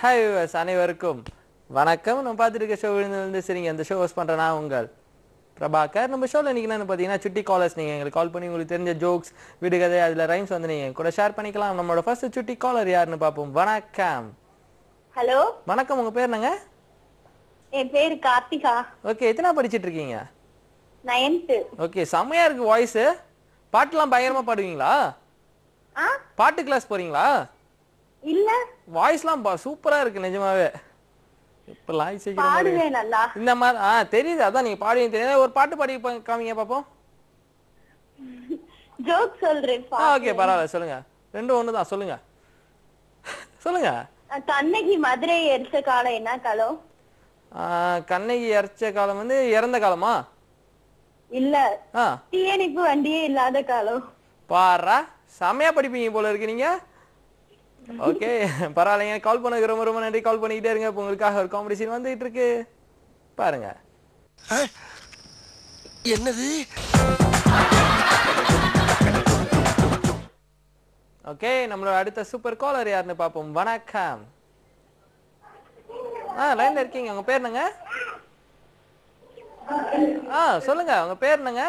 Hi viewers அனைவருக்கும் வணக்கம். நம்ம பார்த்துட்டு இருக்க ஷோ விழுந்து சரிங்க. அந்த ஷோ ஹோஸ்ட் பண்ணுறேன் நான் உங்கள் பிரபாகர். நம்ம ஷோவில் இன்றைக்கி என்னென்னு பார்த்தீங்கன்னா சுட்டி காலர்ஸ். நீங்கள் எங்களுக்கு கால் பண்ணி உங்களுக்கு தெரிஞ்ச ஜோக்ஸ் விடுகதை அதில் ரைம்ஸ் வந்து நீங்கள் கூட ஷேர் பண்ணிக்கலாம். நம்மளோட ஃபர்ஸ்ட் சுட்டி காலர் யாருன்னு பார்ப்போம். வணக்கம். ஹலோ வணக்கம். உங்கள் பேர் என்னங்க? என் பேரு கார்த்திகா. ஓகே, எத்தனை படிச்சிட்டு இருக்கீங்க? 9th. ஓகே, செம்மையாக இருக்குது வாய்ஸு. பாட்டுலாம் பயங்கரமாக பாடுவீங்களா? பாட்டு கிளாஸ் போகிறீங்களா? இல்ல, வாய்ஸ்லாம் சூப்பரா இருக்கு நிஜமாவே. இப்பலாம் பாடுவேன் நல்லா. இந்த மாதிரி தெரியுது. அதான் நீங்க பாடுவீங்க தெரியாது. ஒரு பாட்டு பாடி காமிங்க பாப்போம். ஜோக் சொல்றேன். ஓகே, பரவாயில்ல, சொல்லுங்க. ரெண்டும் ஒண்ணுதான், சொல்லுங்க சொல்லுங்க. கண்ணகி மதுரை எரிச்ச காலம் என்ன காலம்? கண்ணகி இறச்ச காலம் வந்து இறந்த காலமா? இல்ல, தீயணைப்பு வண்டியே இல்லாத காலம். பாரா, செமையா படிப்பீங்க போல இருக்கு நீங்க. ஓகே, பரவாயில்லைங்க. கால் பண்ணதுக்கு ரொம்ப ரொம்ப நன்றி. கால் பண்ணிக்கிட்டே இருங்க. இப்போ உங்களுக்காக ஒரு காம்படிஷன் வந்துட்டு இருக்கு, பாருங்க. என்னது? ஓகே, நம்மளோட அடுத்த சூப்பர் காலர் யாருன்னு பார்ப்போம். வணக்கம். லைன்ல இருக்கீங்க. உங்க பேர் என்னங்க? சொல்லுங்க, உங்க பேர் என்னங்க?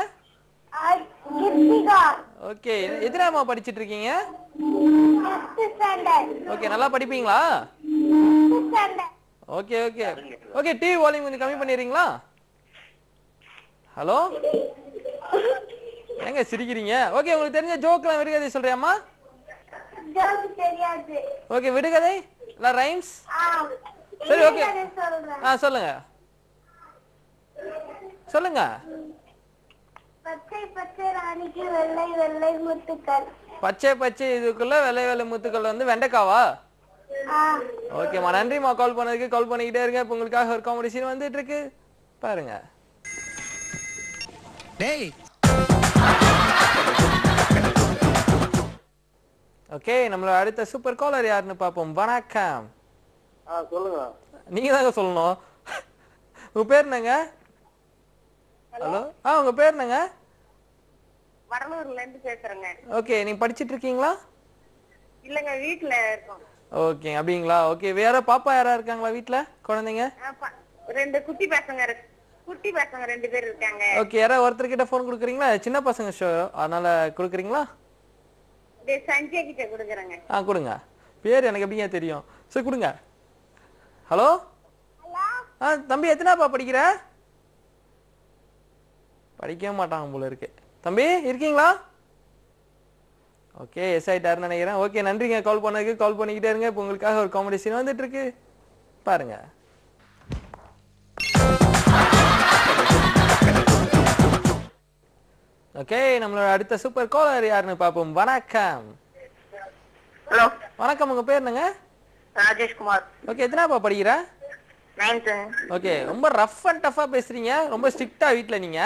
ஓகே, எத்தனாமா படிச்சிட்டு இருக்கீங்க? ஓகே, நல்லா படிப்பீங்களா? Okay okay okay. TV volume கொஞ்சம் கம்மி பண்ணிடுறீங்களா? ஹலோ, எங்க சிரிக்கிறீங்க? ஓகே, உங்களுக்கு தெரிஞ்ச ஜோக்லாம் விடுகதை சொல்றியாமா? ஓகே, விடுகதை இல்ல ரைம்ஸ்? சரி, ஓகே. சொல்லுங்க சொல்லுங்க. பச்சை பச்சை ராணிக்கு வெள்ளை வெள்ளை முத்துக்கள். பச்சை பச்சை இதுக்குள்ள வெள்ளை வெள்ளை முத்துக்கள் வந்து வெண்டைக்காவா? ஓகேம்மா, நன்றிம்மா கால் பண்ணதுக்கு. கால் பண்ணிக்கிட்டே இருங்க. இப்போ உங்களுக்காக ஒரு காம்படிஷன் வந்துட்டு இருக்கு, பாருங்க. ஓகே, நம்மளோட அடுத்த சூப்பர் காலர் யாருன்னு பார்ப்போம். வணக்கம். சொல்லுங்க. நீங்க தாங்க சொல்லணும். உங்க பேர் என்னங்க? ஹலோ, உங்க பேர் என்னங்க? வடலூர்ல இருந்து பேசுறேங்க. ஓகே, நீங்க படிச்சிட்டு இருக்கீங்களா? இல்லங்க, வீட்ல இருக்கோம். ஓகே, அப்படிங்களா? ஓகே, வேற பாப்பா யாரா இருக்காங்களா வீட்ல? குழந்தைங்க? ரெண்டு குட்டி பசங்க 2 பேர் இருக்காங்க. ஓகே, யாரா ஒருத்தர் கிட்ட போன் கொடுக்குறீங்களா? சின்ன பசங்க ஷோ, அதனால கொடுக்குறீங்களா? சஞ்சய் கிட்ட கொடுக்குறேங்க. கொடுங்க. பேர் எனக்கு எப்படிங்க தெரியும்? சரி, கொடுங்க. ஹலோ, தம்பி எத்தனாப்பா படிக்கிற? படிக்கவே மாட்டாங்க போல இருக்கு. தம்பி இருக்கீங்களா? ஓகே, எஸ் ஆயிட்டாருன்னு நினைக்கிறேன். ஓகே, நன்றிங்க கால் பண்ணதுக்கு. கால் பண்ணிக்கிட்டே இருங்க. இப்போ உங்களுக்காக ஒரு காம்படிஷன் வந்துட்டு இருக்கு, பாருங்க. ஓகே, நம்மளோட அடுத்த சூப்பர் காலர் யாருன்னு பார்ப்போம். வணக்கம். ஹலோ, வணக்கம். உங்க பேர் என்னங்க? ராஜேஷ் குமார். ஓகே, எத்தனாப்பா படிக்கிற? 9th. ஓகே, ரொம்ப ரஃப் அண்ட் டஃபா பேசுறீங்க. ரொம்ப ஸ்ட்ரிக்ட்டா வீட்ல நீங்க?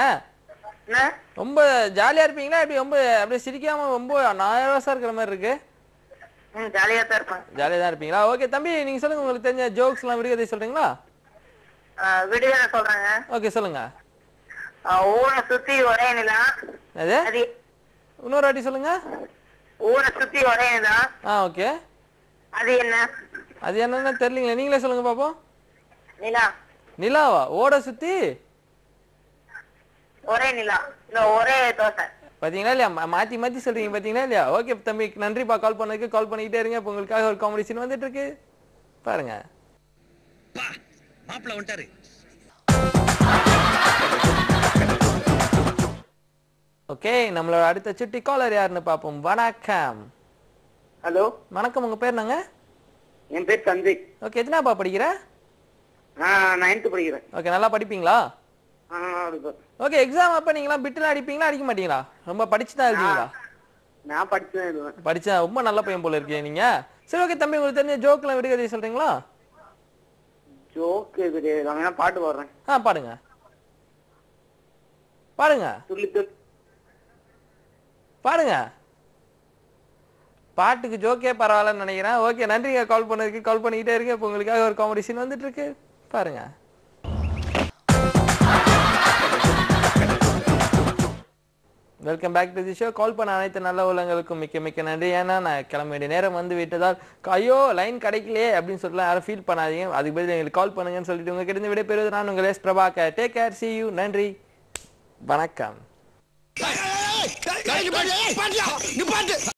ரொம்ப ஜாலியா இருப்பீங்களா? எப்படி ரொம்ப அப்படியே சிரிக்காம ரொம்ப நாயவசா இருக்கிற மாதிரி இருக்கு? ஜாலியா தான் இருப்பேன். ஜாலியா தான் இருப்பீங்களா? ஓகே தம்பி, நீங்க சொல்லுங்க. உங்களுக்கு தெரிஞ்ச ஜோக்ஸ் எல்லாம் விடுகதை சொல்றீங்களா? விடுகதை சொல்றேங்க. ஓகே, சொல்லுங்க. ஊரை சுத்தி ஒரே நிலா. அது இன்னொரு வாட்டி சொல்லுங்க. ஊரை சுத்தி ஒரே நிலா. ஓகே, அது என்ன? அது என்னன்னு தெரியலீங்களா? நீங்களே சொல்லுங்க பாப்போம். நிலா. நிலாவா? ஓட சுத்தி ஒரே நிலா, இல்ல ஒரே தோசை. பாத்தீங்களா இல்லையா? மாத்தி மாத்தி சொல்றீங்க, பாத்தீங்களா இல்லையா? ஓகே தம்பி, நன்றிப்பா கால் பண்ணதுக்கு. கால் பண்ணிக்கிட்டே இருங்க. இப்போ உங்களுக்காக ஒரு காம்படிஷன் வந்துட்டு இருக்கு, பாருங்க. மாப்பிள்ள வந்துட்டாரு. ஓகே, நம்மளோட அடுத்த சுட்டி காலர் யாருன்னு பார்ப்போம். வணக்கம். ஹலோ, வணக்கம். உங்க பேர் என்னங்க? என் பேர் சஞ்சய். ஓகே, எத்தனாப்பா படிக்கிற? 9th படிக்கிறேன். ஓகே, நல்லா படிப்பீங்களா? ஓகே, எக்ஸாம் அப்ப நீங்களாம் பிட்டுலாம் அடிப்பீங்களா, அடிக்க மாட்டீங்களா? ரொம்ப படிச்சுதான் இருக்கீங்களா? நான் படிச்சுதான். படிச்சா ரொம்ப நல்ல பையன் போல இருக்கீங்க நீங்க. சரி, ஓகே தம்பி, உங்களுக்கு தெரிஞ்ச ஜோக்லாம் விடுகதை சொல்றீங்களா? ஜோக்கு தெரியாது, பாட்டு பாடுறேன். பாடுங்க பாடுங்க துள்ளி துள்ளி பாடுங்க. பாட்டுக்கு ஜோக்கே பரவாயில்லன்னு நினைக்கிறேன். ஓகே, நன்றிங்க கால் பண்ணதுக்கு. கால் பண்ணிக்கிட்டே இருங்க. இப்போ உங்களுக்காக ஒரு காம்படிஷன் வந்துட்டு இருக்கு, பாருங்க. Welcome back to the show. Call பண்ண அனைத்து நல்ல உள்ளங்களுக்கும் மிக்க மிக்க நன்றி. ஏன்னா நான் கிளம்ப வேண்டிய நேரம் வந்து விட்டதால் ஐயோ லைன் கிடைக்கலையே அப்படின்னு சொல்லலாம் யாரும் ஃபீல் பண்ணாதீங்க. அதுக்கு பதில் எங்களுக்கு கால் பண்ணுங்கன்னு சொல்லிட்டு உங்க கிட்ட விட பெறுவது நான் உங்கள் S Prabhakar. Take care, see you, நன்றி, வணக்கம்.